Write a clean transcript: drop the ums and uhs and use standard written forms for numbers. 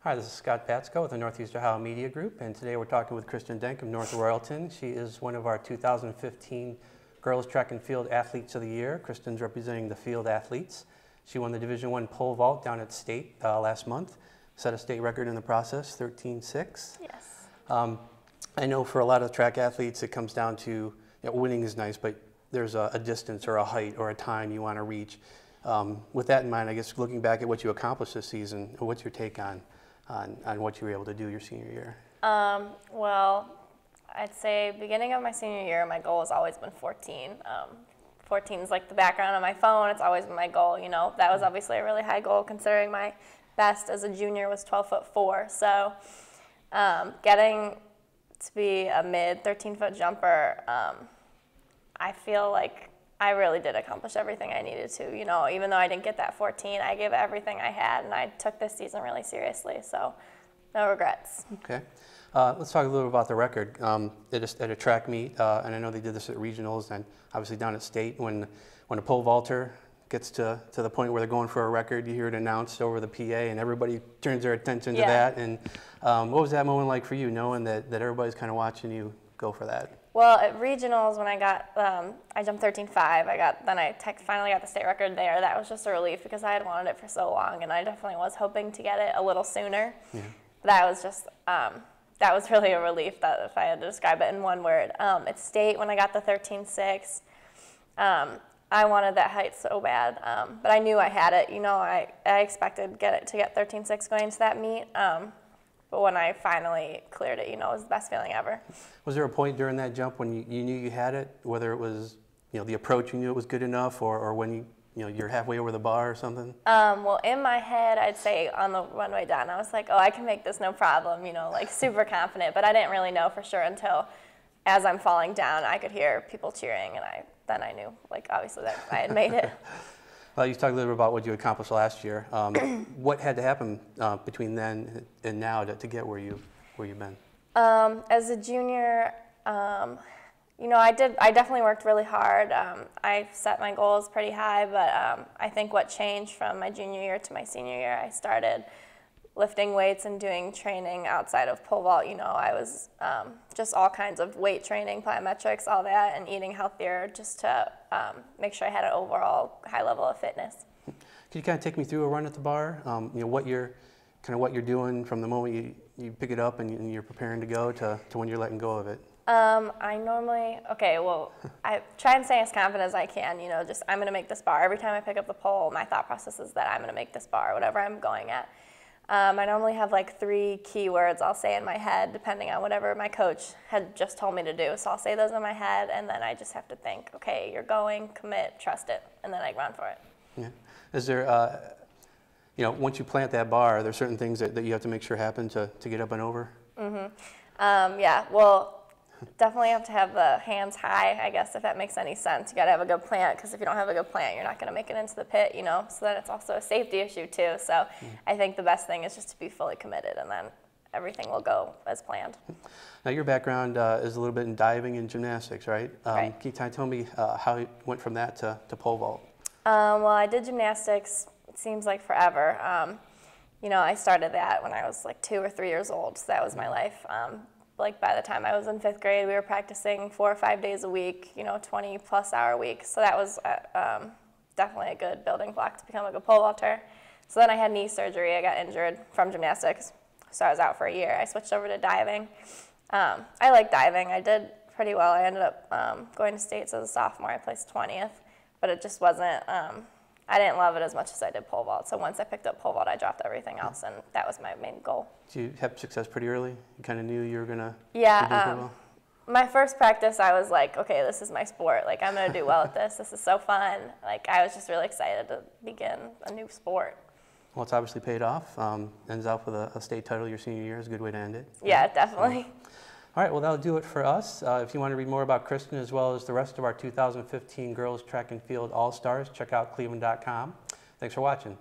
Hi, this is Scott Patsko with the Northeast Ohio Media Group, and today we're talking with Kristen Denk of North Royalton. She is one of our 2015 Girls Track and Field Athletes of the Year. Kristen's representing the field athletes. She won the Division I pole vault down at state last month, set a state record in the process, 13.6. Yes. I know for a lot of track athletes it comes down to, winning is nice, but there's a distance or a height or a time you want to reach. With that in mind, I guess looking back at what you accomplished this season, what's your take on what you were able to do your senior year? Well, I'd say beginning of my senior year, my goal has always been 14. 14 is like the background on my phone. It's always been my goal. You know, that was obviously a really high goal considering my best as a junior was 12'4". So getting to be a mid 13-foot jumper, I feel like I really did accomplish everything I needed to. You know, even though I didn't get that 14, I gave everything I had, and I took this season really seriously. So no regrets. Okay. Let's talk a little about the record. At a track meet, and I know they did this at regionals and obviously down at state, when a pole vaulter gets to the point where they're going for a record, you hear it announced over the PA and everybody turns their attention to that. And what was that moment like for you, knowing that everybody's kind of watching you go for that? Well, at regionals, when I got, I jumped 13.5, I finally got the state record there. That was just a relief because I had wanted it for so long, and I definitely was hoping to get it a little sooner. Yeah. That was just, that was really a relief, that if I had to describe it in one word. At state, when I got the 13.6, I wanted that height so bad, but I knew I had it. You know, I expected to get 13.6 going into that meet. But when I finally cleared it, you know, it was the best feeling ever. Was there a point during that jump when you knew you had it, whether it was, the approach you knew it was good enough, or when you're halfway over the bar or something? Well, in my head, I'd say on the runway down, I was like, oh, I can make this no problem, like super confident. But I didn't really know for sure until, as I'm falling down, I could hear people cheering, and then I knew, obviously, that I had made it. Well, you talked a little bit about what you accomplished last year. What had to happen between then and now to get where you've been? As a junior, I definitely worked really hard. I set my goals pretty high, but I think what changed from my junior year to my senior year, I started lifting weights and doing training outside of pole vault. I was just all kinds of weight training, plyometrics, all that, and eating healthier just to make sure I had an overall high level of fitness. Can you kind of take me through a run at the bar? What you're doing from the moment you pick it up and you're preparing to go to when you're letting go of it? I try and stay as confident as I can. Just I'm going to make this bar. Every time I pick up the pole, my thought process is that I'm going to make this bar, whatever I'm going at. I normally have 3 key words I'll say in my head depending on whatever my coach had just told me to do. So I'll say those in my head, and then I just have to think, okay, you're going, commit, trust it, and then I run for it. Yeah. Is there, once you plant that bar, are there certain things that you have to make sure happen to get up and over? Mm-hmm. Yeah, well, definitely have to have the hands high, I guess, if that makes any sense. You got to have a good plant, because if you don't have a good plant, you're not going to make it into the pit, So then it's also a safety issue, too. So I think the best thing is just to be fully committed, and then everything will go as planned. Now, your background is a little bit in diving and gymnastics, right? Right. Can you tell me how you went from that to pole vault? Well, I did gymnastics, it seems like forever. I started that when I was 2 or 3 years old, so that was my life. By the time I was in 5th grade, we were practicing 4 or 5 days a week, 20-plus hour weeks. So that was definitely a good building block to become a good pole vaulter. So then I had knee surgery. I got injured from gymnastics, so I was out for a year. I switched over to diving. I like diving. I did pretty well. I ended up going to states as a sophomore. I placed 20th, but it just wasn't, I didn't love it as much as I did pole vault. So once I picked up pole vault, I dropped everything else, and that was my main goal. Did you have success pretty early? You kind of knew you were going to do well? My first practice, I was like, okay, this is my sport. I'm going to do well at this. This is so fun. I was just really excited to begin a new sport. Well, it's obviously paid off. Ends up with a state title your senior year is a good way to end it. Yeah, definitely. All right, well, that'll do it for us. If you want to read more about Kristen as well as the rest of our 2015 Girls Track and Field All-Stars, check out cleveland.com. Thanks for watching.